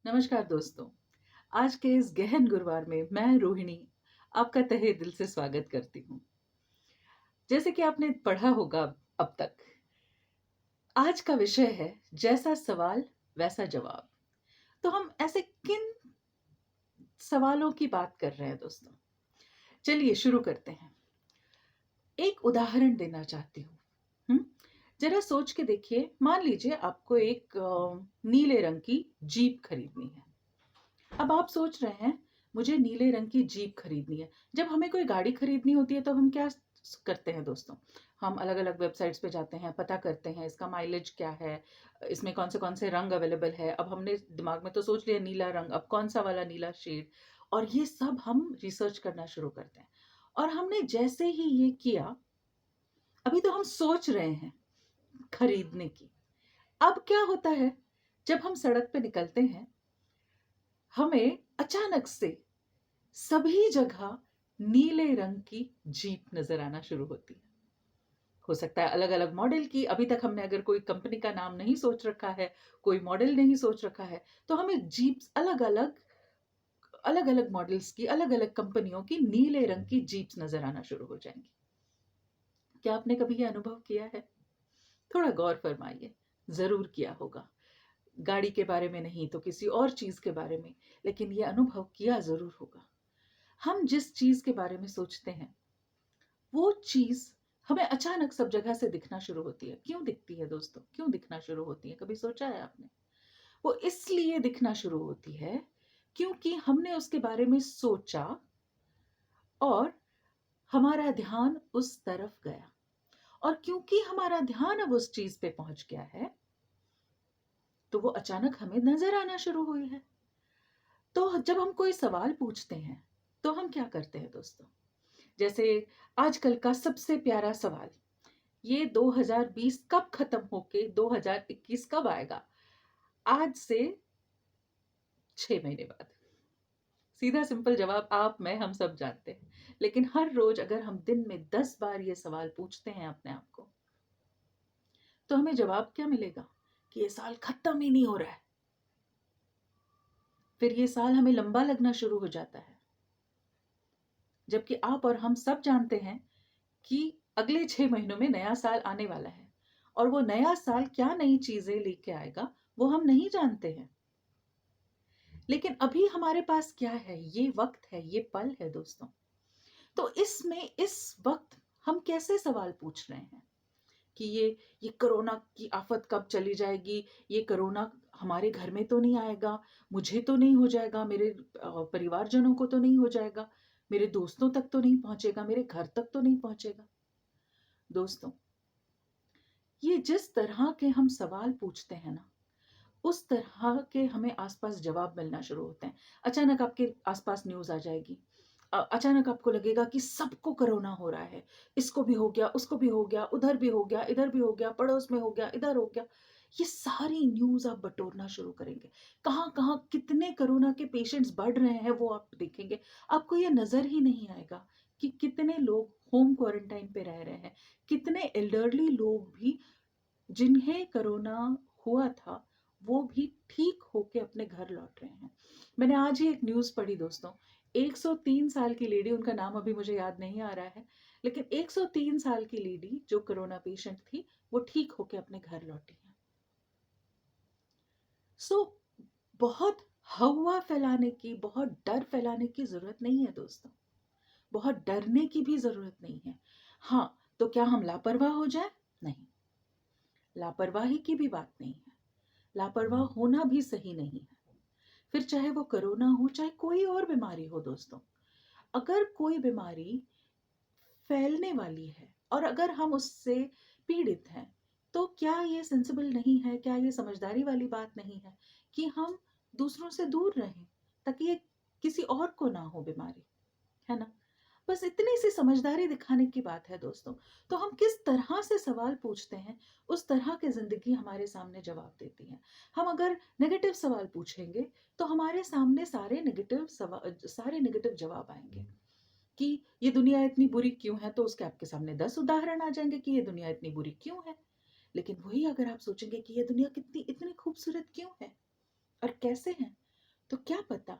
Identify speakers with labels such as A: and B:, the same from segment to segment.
A: नमस्कार दोस्तों। आज के इस गहन गुरुवार में मैं रोहिणी आपका तहे दिल से स्वागत करती हूँ। जैसे कि आपने पढ़ा होगा अब तक, आज का विषय है जैसा सवाल वैसा जवाब। तो हम ऐसे किन सवालों की बात कर रहे हैं दोस्तों? चलिए शुरू करते हैं। एक उदाहरण देना चाहती हूँ। हम्म? जरा सोच के देखिए, मान लीजिए आपको एक नीले रंग की जीप खरीदनी है। अब आप सोच रहे हैं मुझे नीले रंग की जीप खरीदनी है। जब हमें कोई गाड़ी खरीदनी होती है तो हम क्या करते हैं दोस्तों? हम अलग अलग वेबसाइट्स पे जाते हैं, पता करते हैं इसका माइलेज क्या है, इसमें कौन से रंग अवेलेबल है। अब हमने दिमाग में तो सोच लिया नीला रंग, अब कौन सा वाला नीला शेड, और ये सब हम रिसर्च करना शुरू करते हैं। और हमने जैसे ही ये किया, अभी तो हम सोच रहे हैं खरीदने की। अब क्या होता है, जब हम सड़क पे निकलते हैं, हमें अचानक से सभी जगह नीले रंग की जीप नजर आना शुरू होती है। हो सकता है अलग अलग मॉडल की। अभी तक हमने अगर कोई कंपनी का नाम नहीं सोच रखा है, कोई मॉडल नहीं सोच रखा है, तो हमें जीप्स अलग अलग मॉडल्स की, अलग अलग कंपनियों की नीले रंग की जीप्स नजर आना शुरू हो जाएंगी। क्या आपने कभी ये अनुभव किया है? थोड़ा गौर फरमाइए। जरूर किया होगा। गाड़ी के बारे में नहीं तो किसी और चीज के बारे में, लेकिन ये अनुभव किया जरूर होगा। हम जिस चीज के बारे में सोचते हैं, वो चीज हमें अचानक सब जगह से दिखना शुरू होती है। क्यों दिखती है दोस्तों? क्यों दिखना शुरू होती है? कभी सोचा है आपने? वो इसलिए दिखना शुरू होती है क्योंकि हमने उसके बारे में सोचा और हमारा ध्यान उस तरफ गया। और क्योंकि हमारा ध्यान अब उस चीज पे पहुंच गया है, तो वो अचानक हमें नजर आना शुरू हुई है। तो जब हम कोई सवाल पूछते हैं, तो हम क्या करते हैं दोस्तों? जैसे आजकल का सबसे प्यारा सवाल, ये 2020 कब खत्म होके 2021 कब आएगा? आज से 6 महीने बाद। सीधा सिंपल जवाब आप, मैं, हम सब जानते हैं। लेकिन हर रोज अगर हम दिन में 10 बार ये सवाल पूछते हैं अपने आप को, तो हमें जवाब क्या मिलेगा? कि ये साल खत्म ही नहीं हो रहा है। फिर ये साल हमें लंबा लगना शुरू हो जाता है। जबकि आप और हम सब जानते हैं कि अगले 6 महीनों में नया साल आने वाला है। और वो नया साल क्या नई चीजें लेके आएगा, वो हम नहीं जानते हैं। लेकिन अभी हमारे पास क्या है? ये वक्त है, ये पल है दोस्तों। तो इसमें इस वक्त हम कैसे सवाल पूछ रहे हैं कि ये कोरोना की आफत कब चली जाएगी? ये कोरोना हमारे घर में तो नहीं आएगा, मुझे तो नहीं हो जाएगा, मेरे परिवारजनों को तो नहीं हो जाएगा, मेरे दोस्तों तक तो नहीं पहुंचेगा, मेरे घर तक तो नहीं पहुंचेगा? दोस्तों, ये जिस तरह के हम सवाल पूछते हैं ना, उस तरह के हमें आसपास जवाब मिलना शुरू होते हैं। अचानक आपके आसपास न्यूज आ जाएगी। अचानक आपको लगेगा कि सबको कोरोना हो रहा है, इसको भी हो गया, उसको भी हो गया, उधर भी हो गया, इधर भी हो गया, पड़ोस में हो गया, इधर हो गया। ये सारी न्यूज आप बटोरना शुरू करेंगे। कहाँ कहाँ कितने कोरोना के पेशेंट्स बढ़ रहे हैं वो आप देखेंगे। आपको ये नजर ही नहीं आएगा कि कितने लोग होम क्वारंटाइन पे रह रहे हैं, कितने एल्डरली लोग भी जिन्हें कोरोना हुआ था, वो भी ठीक होके अपने घर लौट रहे हैं। मैंने आज ही एक न्यूज़ पढ़ी दोस्तों। 103 साल की लेडी, उनका नाम अभी मुझे याद नहीं आ रहा है, लेकिन 103 साल की लेडी जो कोरोना पेशेंट थी, वो ठीक होके अपने घर लौटी है। सो बहुत हवा फैलाने की, बहुत डर फैलाने की जरूरत नहीं है दोस्तों। बहुत डरने की भी जरूरत नहीं है। हाँ, तो क्या हम लापरवाह हो जाए? नहीं, लापरवाही की भी बात नहीं है। लापरवाह होना भी सही नहीं है। फिर चाहे वो कोरोना हो, चाहे कोई और बीमारी हो दोस्तों। अगर कोई बीमारी फैलने वाली है और अगर हम उससे पीड़ित हैं, तो क्या ये सेंसिबल नहीं है, क्या ये समझदारी वाली बात नहीं है कि हम दूसरों से दूर रहें, ताकि ये किसी और को ना हो बीमारी? है ना? बस इतनी सी समझदारी दिखाने की बात है दोस्तों। तो हम किस तरह से सवाल पूछते हैं, उस तरह की जिंदगी हमारे सामने जवाब देती है। हम अगर नेगेटिव सवाल पूछेंगे, तो हमारे सामने सारे नेगेटिव जवाब आएंगे कि ये दुनिया इतनी बुरी क्यों है, तो उसके आपके सामने 10 उदाहरण आ जाएंगे कि ये दुनिया इतनी बुरी क्यों है। लेकिन वही अगर आप सोचेंगे कि ये दुनिया कितनी इतनी खूबसूरत क्यों है और कैसे है, तो क्या पता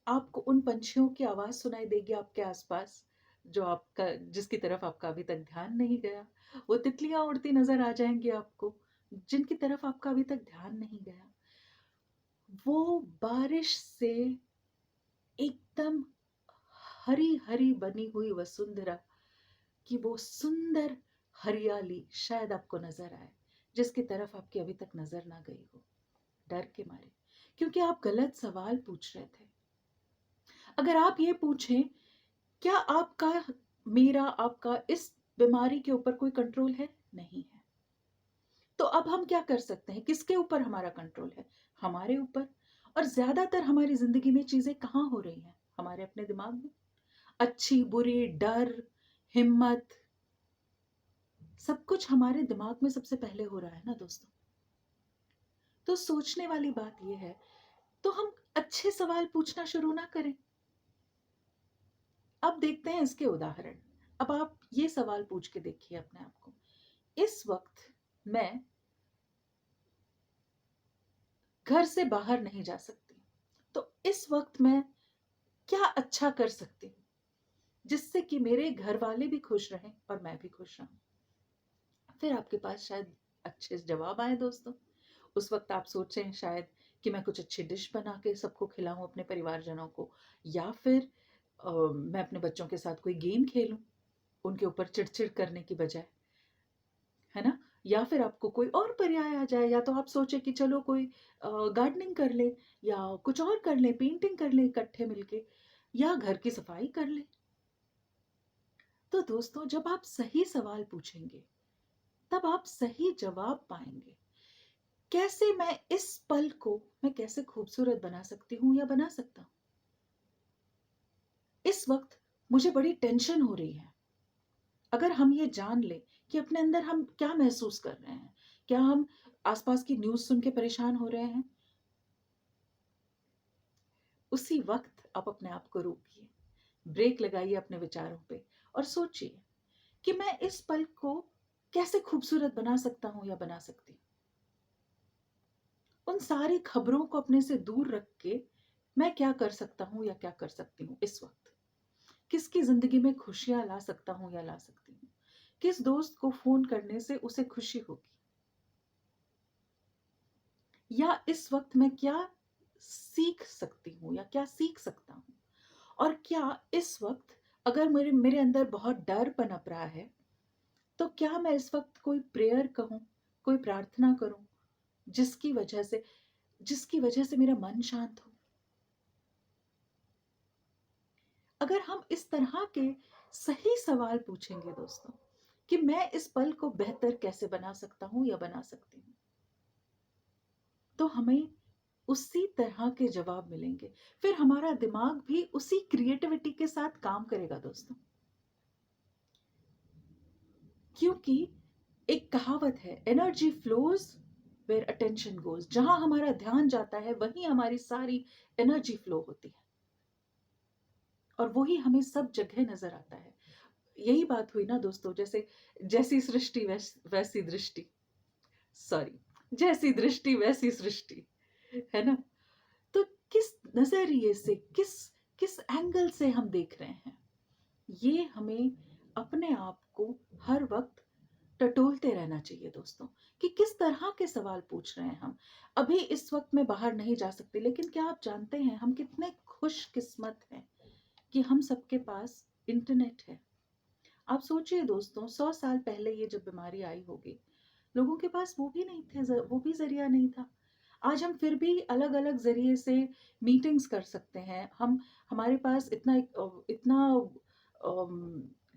A: आपको उन पंछियों की आवाज़ सुनाई देगी आपके आसपास, जो आपका जिसकी तरफ आपका अभी तक ध्यान नहीं गया। वो तितलियाँ उड़ती नज़र आ जाएँगी आपको, जिनकी तरफ आपका अभी तक ध्यान नहीं गया। वो बारिश से एकदम हरी-हरी बनी हुई वसुंधरा की वो सुंदर हरियाली शायद आपको नज़र आए, जिसकी तरफ आपकी अभी तक नज़र ना गई हो, डर के मारे। क्योंकि आप गलत सवाल पूछ रहे थे। अगर आप ये पूछें, क्या आपका, मेरा, आपका इस बीमारी के ऊपर कोई कंट्रोल है? नहीं है। तो अब हम क्या कर सकते हैं? किसके ऊपर हमारा कंट्रोल है? हमारे ऊपर। और ज़्यादातर हमारी ज़िंदगी में चीज़ें कहाँ हो रही हैं? हमारे अपने दिमाग में। अच्छी, बुरी, डर, हिम्मत, सब कुछ हमारे दिमाग में सबसे पहले हो रहा है ना दोस्तों। तो सोचने वाली बात ये है, तो हम अच्छे सवाल पूछना शुरू ना करें? अब देखते हैं इसके उदाहरण। अब आप ये सवाल पूछ के देखिए अपने आप को, इस वक्त मैं घर से बाहर नहीं जा सकती, तो इस वक्त मैं क्या अच्छा कर सकती हूँ जिससे कि मेरे घर वाले भी खुश रहें और मैं भी खुश रहूं? फिर आपके पास शायद अच्छे जवाब आए दोस्तों। उस वक्त आप सोचें शायद कि मैं कुछ अच्छी डिश बना के सबको खिलाऊं, अपने परिवारजनों को, या फिर मैं अपने बच्चों के साथ कोई गेम खेलूं, उनके ऊपर चिड़चिड़ करने की बजाय, है ना? या फिर आपको कोई और पर्याय आ जाए, या तो आप सोचे कि चलो कोई गार्डनिंग कर ले, या कुछ और कर ले, पेंटिंग कर ले इकट्ठे मिलके, या घर की सफाई कर ले। तो दोस्तों, जब आप सही सवाल पूछेंगे तब आप सही जवाब पाएंगे। कैसे मैं इस पल को मैं कैसे खूबसूरत बना सकती हूँ या बना सकता हूँ? इस वक्त मुझे बड़ी टेंशन हो रही है। अगर हम ये जान ले कि अपने अंदर हम क्या महसूस कर रहे हैं, क्या हम आसपास की न्यूज़ सुन के परेशान हो रहे हैं, उसी वक्त आप अपने आप को रोकिए, ब्रेक लगाइए अपने विचारों पे और सोचिए कि मैं इस पल को कैसे खूबसूरत बना सकता हूँ या बना सकती हूँ। उन सारी खबरों को अपने से दूर रख के मैं क्या कर सकता हूँ या क्या कर सकती हूँ इस वक्त? किसकी ज़िंदगी में खुशियाँ ला सकता हूँ या ला सकती हूँ? किस दोस्त को फ़ोन करने से उसे खुशी होगी? या इस वक्त मैं क्या सीख सकती हूँ या क्या सीख सकता हूँ? और क्या इस वक्त अगर मेरे मेरे अंदर बहुत डर पनप रहा है, तो क्या मैं इस वक्त कोई प्रेयर कहूँ, कोई प्रार्थना करूँ, जिसकी वजह से जिसकी वजह से मेरा मन शांत हो? अगर हम इस तरह के सही सवाल पूछेंगे दोस्तों, कि मैं इस पल को बेहतर कैसे बना सकता हूँ या बना सकती हूँ, तो हमें उसी तरह के जवाब मिलेंगे। फिर हमारा दिमाग भी उसी क्रिएटिविटी के साथ काम करेगा दोस्तों। क्योंकि एक कहावत है, energy flows where attention goes. जहां हमारा ध्यान जाता है वहीं हमारी सारी एनर्जी फ्लो होती है, और वही हमें सब जगह नजर आता है। यही बात हुई ना दोस्तों, जैसे जैसी सृष्टि वैसी दृष्टि, सॉरी, जैसी दृष्टि वैसी सृष्टि, है ना? तो किस नजरिए से, किस किस एंगल से हम देख रहे हैं, ये हमें अपने आप को हर वक्त टटोलते रहना चाहिए दोस्तों, कि किस तरह के सवाल पूछ रहे हैं हम। अभी इस वक्त मैं बाहर नहीं जा सकती, लेकिन क्या आप जानते हैं हम कितने खुशकिस्मत हैं कि हम सबके पास इंटरनेट है। आप सोचिए दोस्तों, 100 साल पहले ये जब बीमारी आई होगी, लोगों के पास वो भी नहीं थे, वो भी जरिया नहीं था। आज हम फिर भी अलग अलग जरिए से मीटिंग्स कर सकते हैं। हम, हमारे पास इतना इतना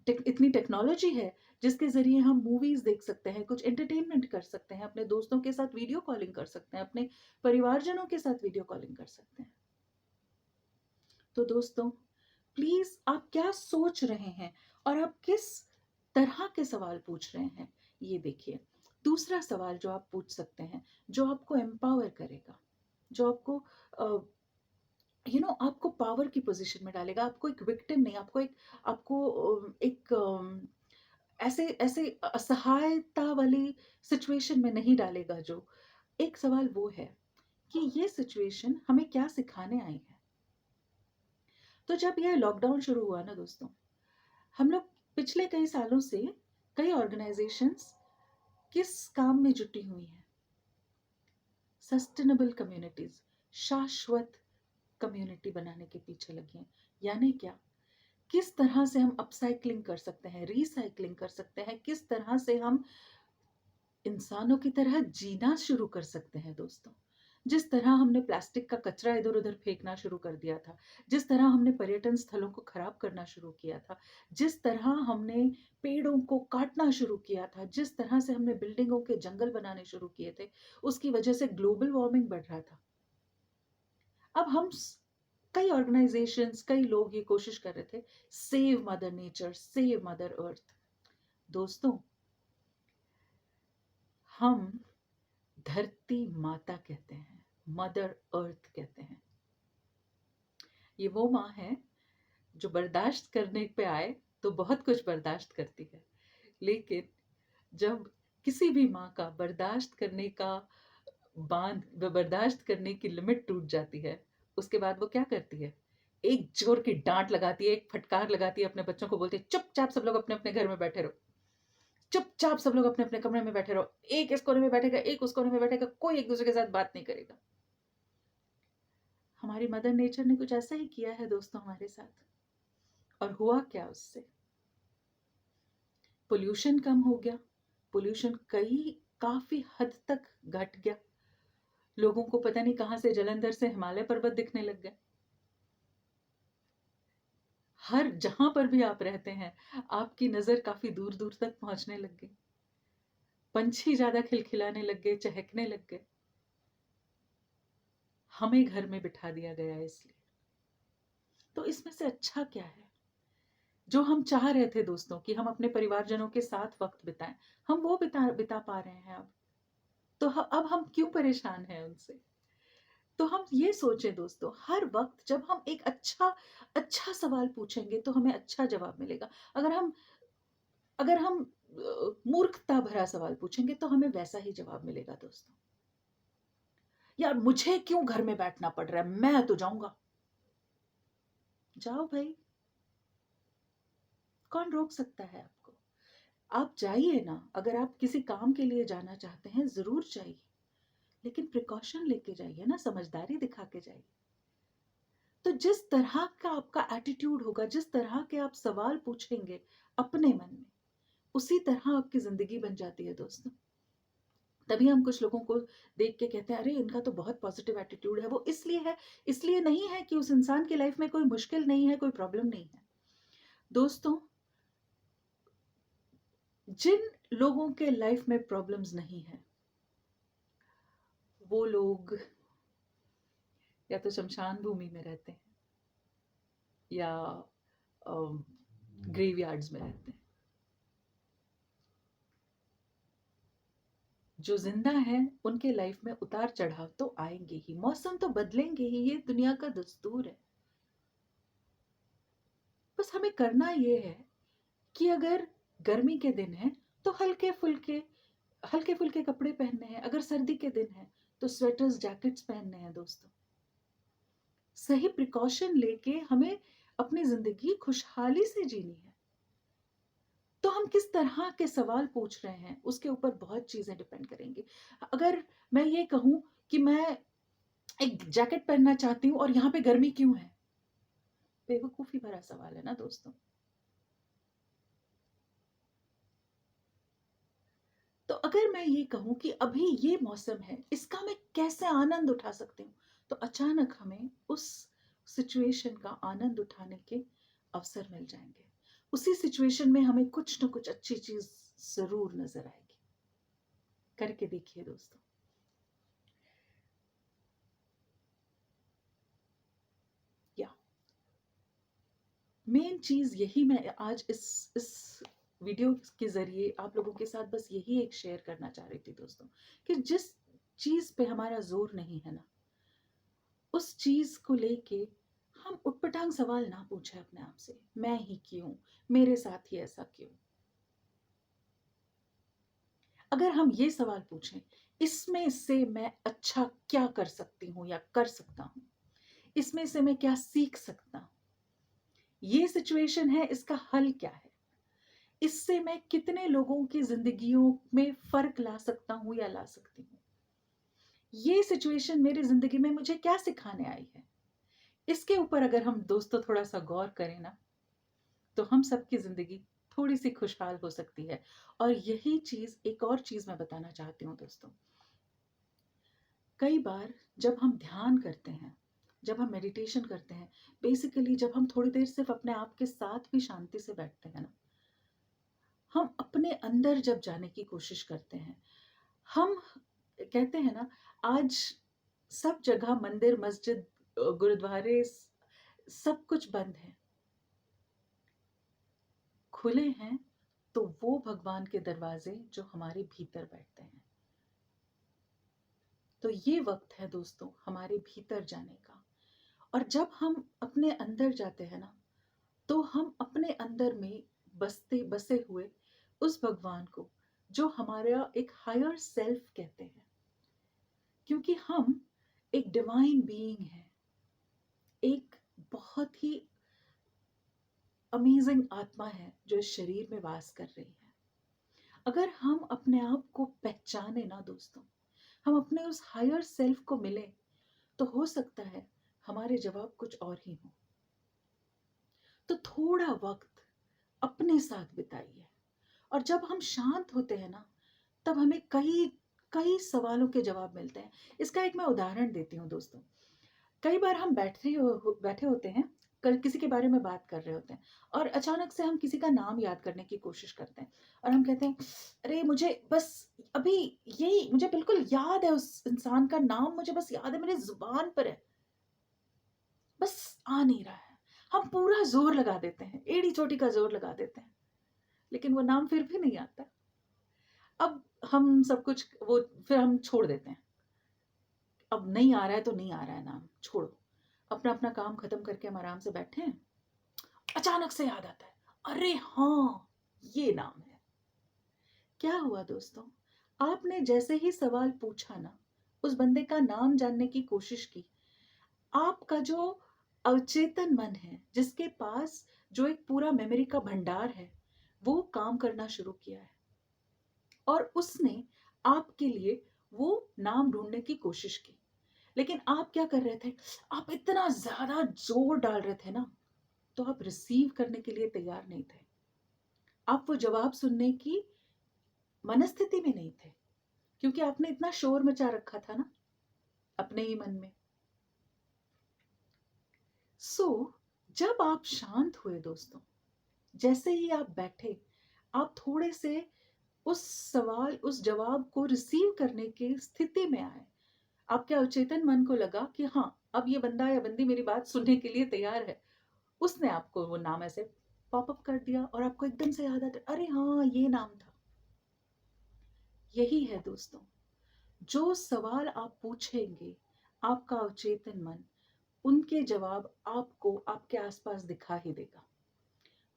A: इतनी टेक्नोलॉजी है जिसके जरिए हम मूवीज देख सकते हैं, कुछ एंटरटेनमेंट कर सकते हैं, अपने दोस्तों के साथ वीडियो कॉलिंग कर सकते हैं, अपने परिवारजनों के साथ वीडियो कॉलिंग कर सकते हैं। तो दोस्तों, प्लीज आप क्या सोच रहे हैं और आप किस तरह के सवाल पूछ रहे हैं, ये देखिए। दूसरा सवाल जो आप पूछ सकते हैं, जो आपको एम्पावर करेगा, जो आपको आपको पावर की पोजीशन में डालेगा, आपको एक विक्टिम नहीं, आपको एक ऐसे ऐसे असहायता वाली सिचुएशन में नहीं डालेगा। जो एक सवाल वो है कि ये सिचुएशन हमें क्या सिखाने आई है। तो जब ये लॉकडाउन शुरू हुआ ना दोस्तों, हम लोग पिछले कई सालों से कई ऑर्गेनाइजेशंस किस काम में जुटी हुई हैं? सस्टेनेबल कम्युनिटीज, शाश्वत कम्युनिटी बनाने के पीछे लगी हैं। यानी क्या, किस तरह से हम अपसाइक्लिंग कर सकते हैं, रिसाइक्लिंग कर सकते हैं, किस तरह से हम इंसानों की तरह जीना शुरू कर सकते हैं दोस्तों। जिस तरह हमने प्लास्टिक का कचरा इधर उधर फेंकना शुरू कर दिया था, जिस तरह हमने पर्यटन स्थलों को खराब करना शुरू किया था, जिस तरह हमने पेड़ों को काटना शुरू किया था, जिस तरह से हमने बिल्डिंगों के जंगल बनाने शुरू किए थे, उसकी वजह से ग्लोबल वार्मिंग बढ़ रहा था। अब हम कई ऑर्गेनाइजेशंस, कई लोग ये कोशिश कर रहे थे, save mother nature, save mother earth. दोस्तों, हम धरती माता कहते हैं, मदर अर्थ कहते हैं। ये वो माँ है जो बर्दाश्त करने पे आए तो बहुत कुछ बर्दाश्त करती है, लेकिन जब किसी भी माँ का बर्दाश्त करने का बांध, बर्दाश्त करने की लिमिट टूट जाती है, उसके बाद वो क्या करती है? एक जोर की डांट लगाती है, एक फटकार लगाती है, अपने बच्चों को बोलती है, चुपचाप सब लोग अपने अपने घर में बैठे रहो, चुपचाप सब लोग अपने अपने कमरे में बैठे रहो, एक इस कोने में बैठेगा, एक उस कोने में बैठेगा, कोई एक दूसरे के साथ बात नहीं करेगा। हमारी मदर नेचर ने कुछ ऐसा ही किया है दोस्तों हमारे साथ। और हुआ क्या उससे? पोल्यूशन कम हो गया, पोल्यूशन काफी हद तक घट गया। लोगों को पता नहीं कहां से जलंधर से हिमालय पर्वत दिखने लग गए। हर जहां पर भी आप रहते हैं, आपकी नजर काफी दूर दूर तक पहुंचने लग गई। पंछी ज्यादा खिलखिलाने लग गए, चहकने लग गए। हमें घर में बिठा दिया गया है इसलिए। तो इसमें से अच्छा क्या है? जो हम चाह रहे थे दोस्तों कि हम अपने परिवारजनों के साथ वक्त बिताएं, हम वो बिता बिता पा रहे हैं अब। तो अब हम क्यों परेशान हैं उनसे? तो हम ये सोचें दोस्तों, हर वक्त जब हम एक अच्छा अच्छा सवाल पूछेंगे तो हमें अच्छा जवाब मिलेगा। अगर हम मूर्खता भरा सवाल पूछेंगे तो हमें वैसा ही जवाब मिलेगा दोस्तों। यार मुझे क्यों घर में बैठना पड़ रहा है, मैं तो जाऊंगा। जाओ भाई, कौन रोक सकता है आपको? आप जाइए ना। अगर आप किसी काम के लिए जाना चाहते हैं, जरूर जाइए, लेकिन प्रिकॉशन लेके जाइए ना, समझदारी दिखा के जाइए। तो जिस तरह का आपका एटीट्यूड होगा, जिस तरह के आप सवाल पूछेंगे अपने मन में, उसी तरह आपकी जिंदगी बन जाती है दोस्तों। तभी हम कुछ लोगों को देख के कहते हैं, अरे इनका तो बहुत पॉजिटिव एटीट्यूड है। वो इसलिए नहीं है कि उस इंसान की लाइफ में कोई मुश्किल नहीं है, कोई प्रॉब्लम नहीं है। दोस्तों, जिन लोगों के लाइफ में प्रॉब्लम्स नहीं है, वो लोग या तो शमशान भूमि में रहते हैं या ग्रेवयार्ड्स में रहते हैं। जो जिंदा है उनके लाइफ में उतार चढ़ाव तो आएंगे ही, मौसम तो बदलेंगे ही, ये दुनिया का दस्तूर है। बस हमें करना ये है कि अगर गर्मी के दिन है तो हल्के फुल्के कपड़े पहनने हैं, अगर सर्दी के दिन है तो स्वेटर्स, जैकेट्स पहनने हैं दोस्तों। सही प्रिकॉशन लेके हमें अपनी जिंदगी खुशहाली से जीनी है। तो हम किस तरह के सवाल पूछ रहे हैं उसके ऊपर बहुत चीजें डिपेंड करेंगी। अगर मैं ये कहूं कि मैं एक जैकेट पहनना चाहती हूँ और यहाँ पे गर्मी क्यों है, बेवकूफी भरा सवाल है ना दोस्तों। तो अगर मैं ये कहूं कि अभी ये मौसम है, इसका मैं कैसे आनंद उठा सकती हूँ, तो अचानक हमें उस सिचुएशन का आनंद उठाने के अवसर मिल जाएंगे। उसी सिचुएशन में हमें कुछ ना कुछ अच्छी चीज जरूर नजर आएगी। करके देखिए दोस्तों। या मेन चीज यही मैं आज इस वीडियो के जरिए आप लोगों के साथ बस यही एक शेयर करना चाह रही थी दोस्तों, कि जिस चीज पे हमारा जोर नहीं है ना, उस चीज को लेके हम उटपटांग सवाल ना पूछे अपने आप से, मैं ही क्यों, मेरे साथ ही ऐसा क्यों। अगर हम ये सवाल पूछें इसमें से मैं अच्छा क्या कर सकती हूँ या कर सकता हूँ, इसमें से मैं क्या सीख सकता हूँ, ये सिचुएशन है, इसका हल क्या है, इससे मैं कितने लोगों की जिंदगियों में फर्क ला सकता हूँ या ला सकती हूँ, ये सिचुएशन मेरी जिंदगी में मुझे क्या सिखाने आई है। इसके ऊपर अगर हम दोस्तों थोड़ा सा गौर करें ना, तो हम सबकी जिंदगी थोड़ी सी खुशहाल हो सकती है। और यही चीज, एक और चीज मैं बताना चाहती हूँ दोस्तों, कई बार जब हम ध्यान करते हैं, जब हम मेडिटेशन करते हैं, बेसिकली जब हम थोड़ी देर सिर्फ अपने आप के साथ भी शांति से बैठते हैं ना, हम अपने अंदर जब जाने की कोशिश करते हैं, हम कहते हैं ना, आज सब जगह मंदिर, मस्जिद, गुरुद्वारे, सब कुछ बंद है। खुले हैं तो वो भगवान के दरवाजे जो हमारे भीतर बैठते हैं। तो ये वक्त है दोस्तों हमारे भीतर जाने का। और जब हम अपने अंदर जाते हैं ना, तो हम अपने अंदर में बसते बसे हुए उस भगवान को, जो हमारा एक हायर सेल्फ कहते हैं, क्योंकि हम एक डिवाइन बीइंग है, एक बहुत ही अमेजिंग आत्मा है जो इस शरीर में वास कर रही है। अगर हम अपने आप को पहचाने ना दोस्तों, हम अपने उस हायर सेल्फ को मिले, तो हो सकता है हमारे जवाब कुछ और ही हो। तो थोड़ा वक्त अपने साथ बिताइए। और जब हम शांत होते हैं ना, तब हमें कई कई सवालों के जवाब मिलते हैं। इसका एक मैं उदाहरण देती हूँ दोस्तों। कई बार हम बैठे होते हैं, किसी के बारे में बात कर रहे होते हैं, और अचानक से हम किसी का नाम याद करने की कोशिश करते हैं, और हम कहते हैं, अरे मुझे बस अभी यही, मुझे बिल्कुल याद है उस इंसान का नाम, मुझे बस याद है, मेरी जुबान पर है, बस आ नहीं रहा है। हम पूरा जोर लगा देते हैं, एड़ी चोटी का जोर लगा देते हैं, लेकिन वो नाम फिर भी नहीं आता। अब हम सब कुछ वो फिर हम छोड़ देते हैं। अब नहीं आ रहा है तो नहीं आ रहा है नाम, छोड़ो, अपना अपना काम खत्म करके हम आराम से बैठे हैं। अचानक से याद आता है, अरे हाँ, ये नाम है। क्या हुआ दोस्तों, आपने जैसे ही सवाल पूछा ना, उस बंदे का नाम जानने की कोशिश की, आपका जो अवचेतन मन है, जिसके पास जो एक पूरा मेमोरी का भंडार है, वो काम करना शुरू किया है, और उसने आपके लिए वो नाम ढूंढने की कोशिश की। लेकिन आप क्या कर रहे थे, आप इतना ज्यादा जोर डाल रहे थे ना, तो आप रिसीव करने के लिए तैयार नहीं थे। आप वो जवाब सुनने की मनस्थिति में नहीं थे, क्योंकि आपने इतना शोर मचा रखा था ना अपने ही मन में। जब आप शांत हुए दोस्तों, जैसे ही आप बैठे, आप थोड़े से उस सवाल, उस जवाब को रिसीव करने की स्थिति में आए। आपके अवचेतन मन को लगा कि हाँ, अब ये बंदा या बंदी मेरी बात सुनने के लिए तैयार है। उसने आपको वो नाम ऐसे पॉपअप कर दिया, और आपको एकदम से याद आता, अरे हाँ, ये नाम था। यही है दोस्तों, जो सवाल आप पूछेंगे, आपका अवचेतन मन उनके जवाब आपको आपके आसपास दिखा ही देगा।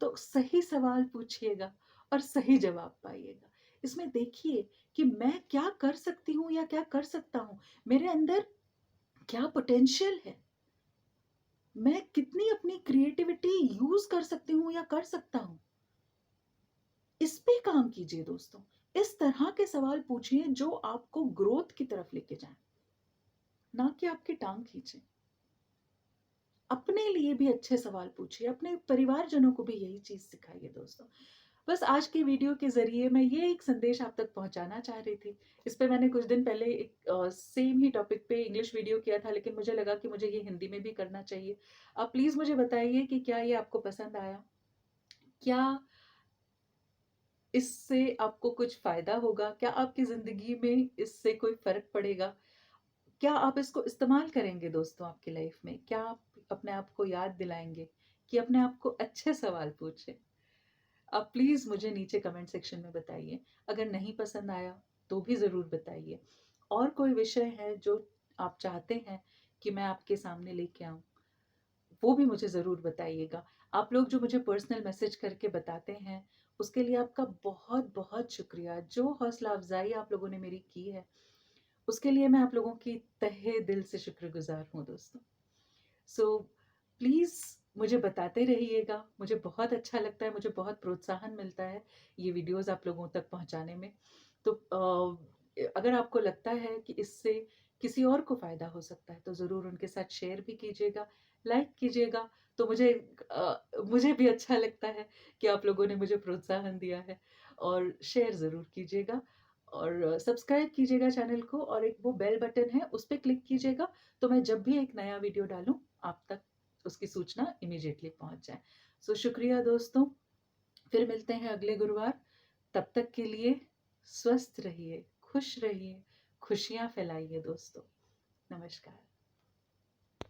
A: तो सही सवाल पूछिएगा और सही जवाब पाइएगा। इसमें देखिए कि मैं क्या कर सकती हूँ या क्या कर सकता हूँ, मेरे अंदर क्या पोटेंशियल है, मैं कितनी अपनी क्रिएटिविटी यूज कर सकती हूँ या कर सकता हूँ। इस पे काम कीजिए दोस्तों। इस तरह के सवाल पूछिए जो आपको ग्रोथ की तरफ लेके जाएं, ना कि आपकी टांग खींचे। अपने लिए भी अच्छे सवाल पूछिए, अपने परिवारजनों को भी यही चीज सिखाइए दोस्तों। बस आज की वीडियो के जरिए मैं ये एक संदेश आप तक पहुंचाना चाह रही थी। इस पे मैंने कुछ दिन पहले एक सेम ही टॉपिक पे इंग्लिश वीडियो किया था, लेकिन मुझे लगा कि मुझे ये हिंदी में भी करना चाहिए। आप प्लीज मुझे बताइए कि क्या ये आपको पसंद आया, क्या इससे आपको कुछ फायदा होगा, क्या आपकी जिंदगी में इससे कोई फर्क पड़ेगा, क्या आप इसको इस्तेमाल करेंगे दोस्तों आपकी लाइफ में, क्या आप अपने आप को याद दिलाएंगे कि अपने आप को अच्छे सवाल पूछे। आप प्लीज मुझे नीचे कमेंट सेक्शन में बताइए। अगर नहीं पसंद आया तो भी जरूर बताइए। और कोई विषय है जो आप चाहते हैं कि मैं आपके सामने लेके आऊं, वो भी मुझे ज़रूर बताइएगा। आप लोग जो मुझे पर्सनल मैसेज करके बताते हैं, उसके लिए आपका बहुत बहुत शुक्रिया। जो हौसला अफजाई आप लोगों ने मेरी की है, उसके लिए मैं आप लोगों की तहे दिल से शुक्रगुज़ार हूँ दोस्तों। सो प्लीज़ मुझे बताते रहिएगा, मुझे बहुत अच्छा लगता है, मुझे बहुत प्रोत्साहन मिलता है ये वीडियोज़ आप लोगों तक पहुँचाने में। तो अगर आपको लगता है कि इससे किसी और को फ़ायदा हो सकता है, तो ज़रूर उनके साथ शेयर भी कीजिएगा, लाइक कीजिएगा। तो मुझे भी अच्छा लगता है कि आप लोगों ने मुझे प्रोत्साहन दिया है, और शेयर ज़रूर कीजिएगा, और सब्सक्राइब कीजिएगा चैनल को, और एक वो बेल बटन है, उस पे क्लिक कीजिएगा, तो मैं जब भी एक नया वीडियो डालूँ, आप तक उसकी सूचना इमीडिएटली पहुँच जाए। सो शुक्रिया दोस्तों, फिर मिलते हैं अगले गुरुवार। तब तक के लिए स्वस्थ रहिए, खुश रहिए, खुशियाँ फैलाइए दोस्तों। नमस्कार।